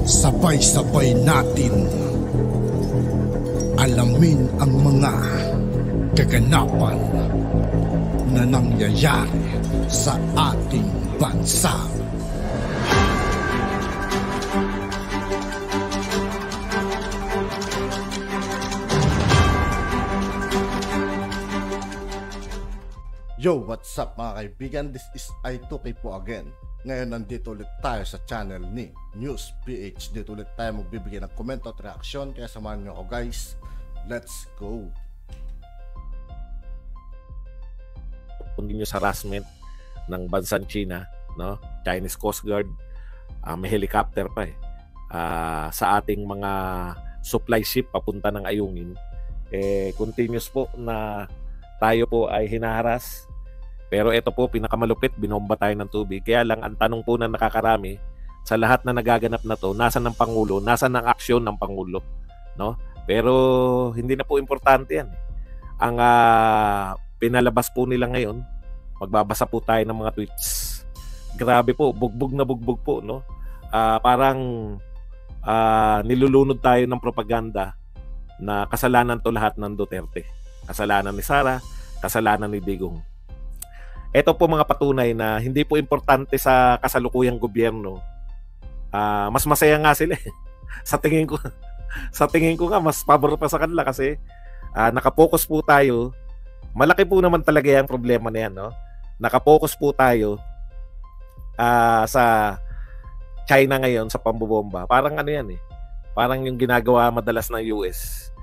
Sabay-sabay natin alamin ang mga kaganapan na nangyayari sa ating bansa. Yo, what's up mga kaibigan? This is I2K po again. Ngayon nandito ulit tayo sa channel ni News PH. Dito ulit tayo magbibigay ng komento at reaksyon. Kaya samahan nyo ako guys. Let's go! Continuous harassment ng bansang China, no? Chinese Coast Guard, may helicopter pa sa ating mga supply ship papunta ng Ayungin. Continuous po na tayo po ay hinaharas. Pero ito po, pinakamalupit, binomba tayo ng tubig. Kaya lang, ang tanong po na nakakarami, sa lahat na nagaganap na to, nasan ang Pangulo, nasan ang aksyon ng Pangulo, no? Pero hindi na po importante yan. Ang pinalabas po nila ngayon, magbabasa po tayo ng mga tweets. Grabe po, bugbog na bugbog po, no? Parang nilulunod tayo ng propaganda na kasalanan to lahat ng Duterte. Kasalanan ni Sara, kasalanan ni Digong. Ito po mga patunay na hindi po importante sa kasalukuyang gobyerno. Mas masaya nga sila sa tingin ko nga mas pabor pa sa kanila kasi nakapokus po tayo. Malaki po naman talaga yung problema na yan, no? Nakapokus po tayo sa China ngayon sa pambobomba. Parang ano yan parang yung ginagawa madalas ng US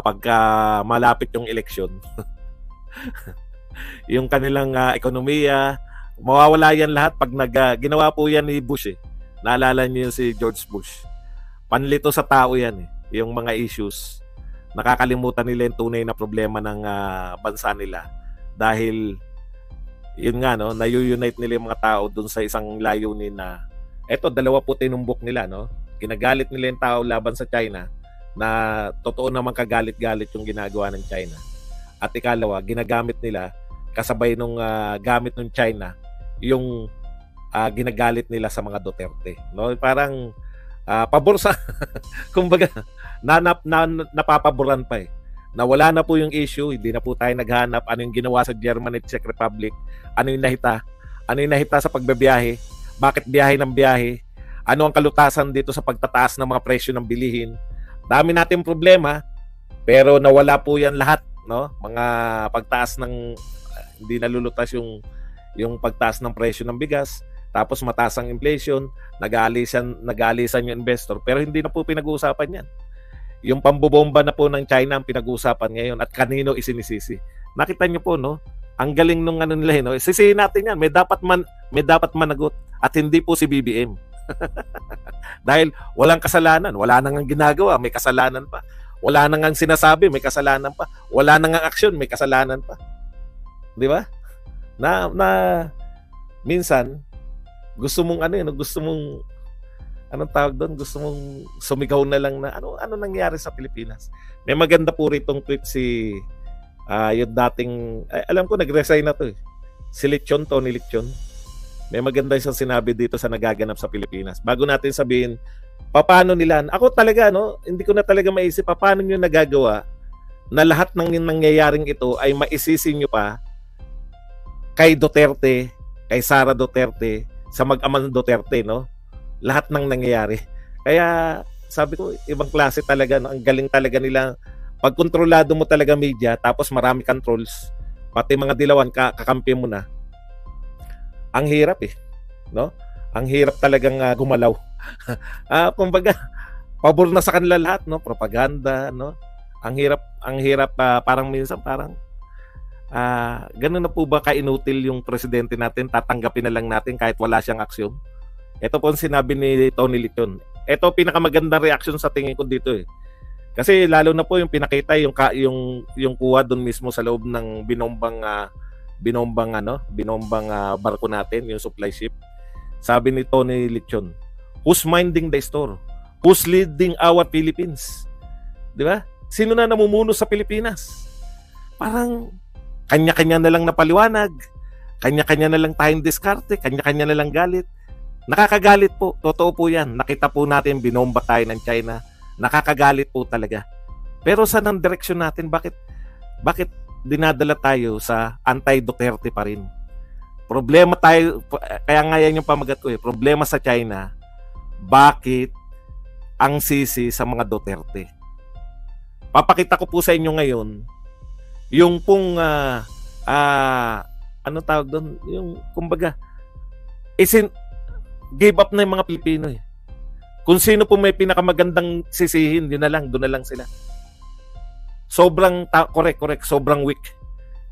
pagka malapit yung eleksyon. Yung kanilang ekonomiya, mawawala yan lahat pag ginawa po yan ni Bush Naalala niyo si George Bush. Panlito sa tao yan yung mga issues. Nakakalimutan nila yung tunay na problema ng bansa nila. Dahil yun nga, no, na-unite nila yung mga tao dun sa isang layunin na eto, dalawa po tinumbok nila, no? Ginagalit nila yung tao laban sa China na totoo naman kagalit-galit yung ginagawa ng China. At ikalawa, ginagamit nila kasabay nung gamit ng China yung ginagalit nila sa mga Duterte, no? Parang pabor sa kumbaga napapaboran pa na wala na po yung issue, hindi na po tayo naghanap ano yung ginawa sa Germany at Czech Republic, ano yung nahita sa pagbabiyahe, bakit biyahe ng biyahe, ano ang kalutasan dito sa pagtataas ng mga presyo ng bilihin. Dami nating problema pero nawala po yan lahat, no? Mga pagtaas ng hindi nalulutas yung pagtaas ng presyo ng bigas, tapos mataas ang inflation, nag-aalisan yung investor, pero hindi na po pinag-uusapan yan. Yung pambobomba na po ng China ang pinag-uusapan ngayon at kanino isinisisi. Nakita niyo po, no? Ang galing nung ano nila, no? Sisihin natin yan, may dapat managot at hindi po si BBM. Dahil walang kasalanan, wala nang ginagawa, may kasalanan pa. Wala nang sinasabi, may kasalanan pa. Wala nang aksyon, may kasalanan pa. Di ba? Na minsan gusto mong anong tawag doon? Gusto mong sumigaw na lang na ano nangyari sa Pilipinas. May maganda po ritong tweet si yung dating alam ko nag-resign na to si Lechon, Tony Lechon. May maganda siyang sinabi dito sa nagaganap sa Pilipinas. Bago natin sabihin paano nila, ako talaga hindi ko na talaga maisip paano niyo nagagawa na lahat ng nangyayaring ito ay maisisi niyo pa kay Duterte, kay Sara Duterte, sa mag-amang Duterte, no? Lahat ng nangyayari. Kaya sabi ko, ibang klase talaga, no? Ang galing talaga nila. Pag kontrolado mo talaga media, tapos marami controls, pati mga dilawan, kakampi mo na. Ang hirap no? Ang hirap talagang gumalaw. Kumbaga, pabor na sa kanila lahat, no? Propaganda, no? Ang hirap parang minsan ganun na po ba kainutil yung presidente natin, tatanggapin na lang natin kahit wala siyang aksyon? Ito po ang sinabi ni Tony Lechon. Ito pinakamagandang reaction sa tingin ko dito Kasi lalo na po yung pinakita yung kuha doon mismo sa loob ng binombang barko natin, yung supply ship. Sabi ni Tony Lechon, who's minding the store? Who's leading our Philippines? Di ba? Sino na namumuno sa Pilipinas? Parang kanya-kanya na lang napaliwanag. Kanya-kanya na lang tayong diskarte, kanya-kanya na lang galit. Nakakagalit po, totoo po yan. Nakita po natin, binomba tayo ng China. Nakakagalit po talaga. Pero saan ang direksyon natin? Bakit dinadala tayo sa anti-Duterte pa rin? Problema tayo, kaya nga yan yung pamagat ko problema sa China, bakit ang sisi sa mga Duterte? Papakita ko po sa inyo ngayon, yung pong, ano tawag doon? Yung, kumbaga, give up na yung mga Pilipino Kung sino po may pinakamagandang sisihin, doon na lang sila. Sobrang, correct, sobrang weak.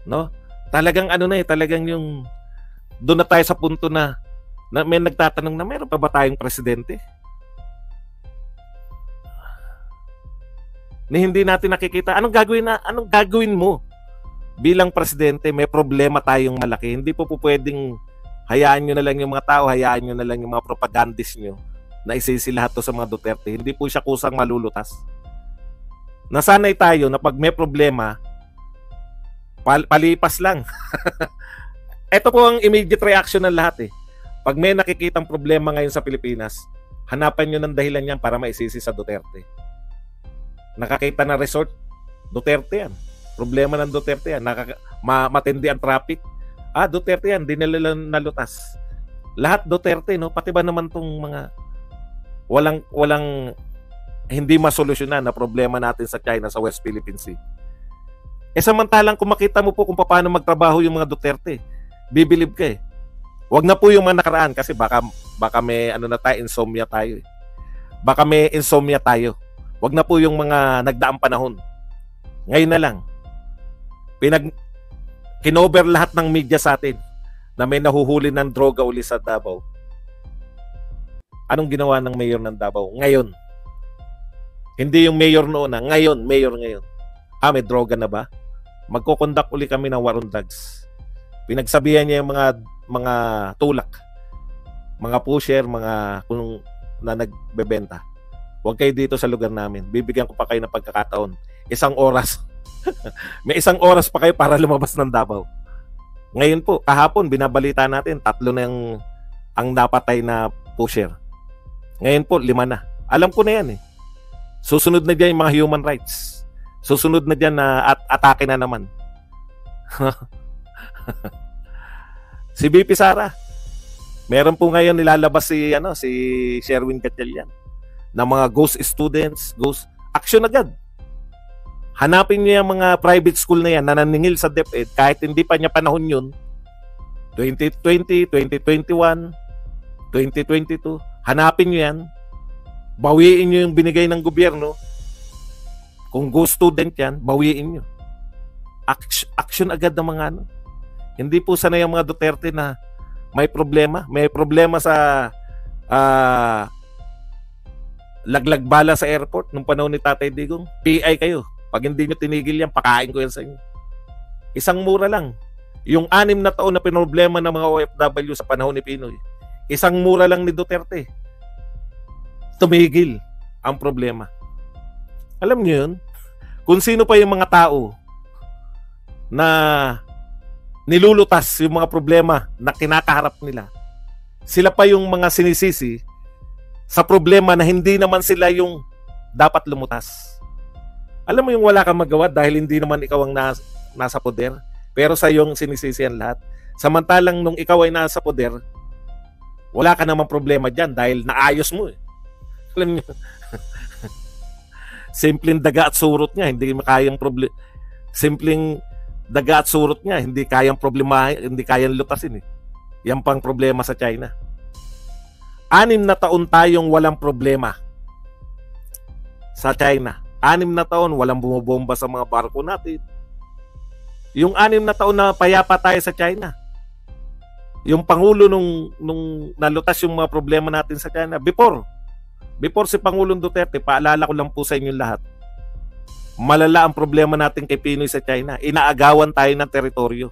No? Talagang talagang yung, doon na tayo sa punto na may nagtatanong na meron pa ba tayong presidente? Na hindi natin nakikita. Anong gagawin mo bilang presidente? May problema tayong malaki. Hindi po pwedeng hayaan nyo na lang yung mga tao, hayaan nyo na lang yung mga propagandist nyo na isisi lahat to sa mga Duterte. Hindi po siya kusang malulutas. Nasanay tayo na pag may problema, palipas lang. Ito po ang immediate reaction ng lahat Pag may nakikitang problema ngayon sa Pilipinas, hanapan nyo ng dahilan yan para maisisi sa Duterte. Nakakita na resort, Duterte yan. Problema ng Duterte yan. Matindi ang traffic. Duterte yan, di nila nalutas. Lahat Duterte, no? Pati ba naman tong mga walang hindi masolusyonan na problema natin sa China, sa West Philippine Sea. Samantalang kung makita mo po kung paano magtrabaho yung mga Duterte, bibilib ka Wag na po yung mga nakaraan kasi baka may insomnia tayo Baka may insomnia tayo. Wag na po yung mga nagdaang panahon. Ngayon na lang. Kinover lahat ng media sa atin na may nahuhuli ng droga uli sa Davao. Anong ginawa ng mayor ng Davao? Ngayon. Hindi yung mayor noon ngayon, mayor ngayon. May droga na ba? Magko-conduct uli kami ng war on drugs. Pinagsabihan niya yung mga tulak, mga pusher, mga kung na nagbebenta. Huwag kayo dito sa lugar namin. Bibigyan ko pa kayo ng pagkakataon. 1 oras. May 1 oras pa kayo para lumabas ng Davao. Ngayon po, kahapon, binabalita natin, 3 na ang napatay na pusher. Ngayon po, 5 na. Alam ko na yan Susunod na dyan yung mga human rights. Susunod na dyan na atake na naman. Si BP Sara. Meron po ngayon nilalabas si Sherwin Gatchalian na mga ghost students, ghost action agad. Hanapin niyo yung mga private school na yan na naningil sa DepEd kahit hindi pa niya panahon yun. 2020, 2021, 2022. Hanapin niyo yan. Bawiin niyo yung binigay ng gobyerno. Kung ghost student yan, bawiin niyo. Action agad ng mga Hindi po sanay ang mga Duterte na may problema. May problema sa laglag bala sa airport nung panahon ni Tatay Digong. PI kayo. Pag hindi nyo tinigil yan, pakain ko yan sa inyo. Isang mura lang. Yung 6 na taon na pinoblema ng mga OFW sa panahon ni Pinoy. Isang mura lang ni Duterte. Tumigil ang problema. Alam nyo yun? Kung sino pa yung mga tao na nilulutas yung mga problema na kinakaharap nila, sila pa yung mga sinisisi sa problema na hindi naman sila yung dapat lumutas. Alam mo yung wala kang magawa dahil hindi naman ikaw ang nasa poder, pero sa yung sinisisi ang lahat. Samantalang nung ikaw ay nasa poder, wala ka namang problema dyan dahil naayos mo Alam niyo, simpleng daga at surot niya, hindi makayang problema. Simpleng daga at surot niya, hindi kayang problema, hindi kayang lutasin Yan pang problema sa China. 6 na taon tayong walang problema sa China. 6 na taon walang bumobomba sa mga barko natin. Yung 6 na taon na payapa tayo sa China. Yung pangulo nung nalutas yung mga problema natin sa China before si Pangulong Duterte, paalala ko lang po sa inyo lahat. Malala ang problema natin kay Pinoy sa China. Inaagawan tayo ng teritoryo.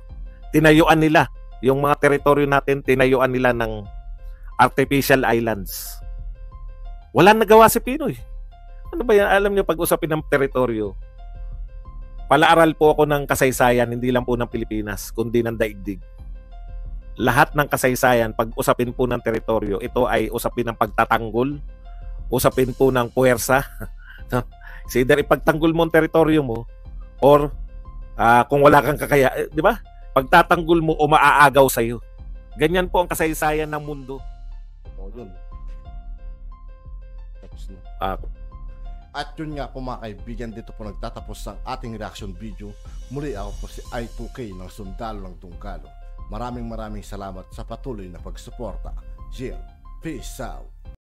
Tinayuan nila yung mga teritoryo natin, tinayuan nila ng artificial islands. Wala nagawa si Pinoy. Ano ba yan? Alam niyo, pag usapin ng teritoryo, palaaral po ako ng kasaysayan, hindi lang po ng Pilipinas, kundi ng daigdig. lahat ng kasaysayan, pag usapin po ng teritoryo, ito ay usapin ng pagtatanggol, usapin po ng puwersa. So either ipagtanggol mo ang teritoryo mo or kung wala kang di ba? Pagtatanggol mo o maaagaw sa iyo. Ganyan po ang kasaysayan ng mundo. O yun. Tapos na. Ah, At yun nga po mga kaibigan, dito po nagtatapos ang ating reaction video. Muli ako po si I2K ng Sundalo ng Tungkalo. Maraming salamat sa patuloy na pagsuporta. Yeah, peace out.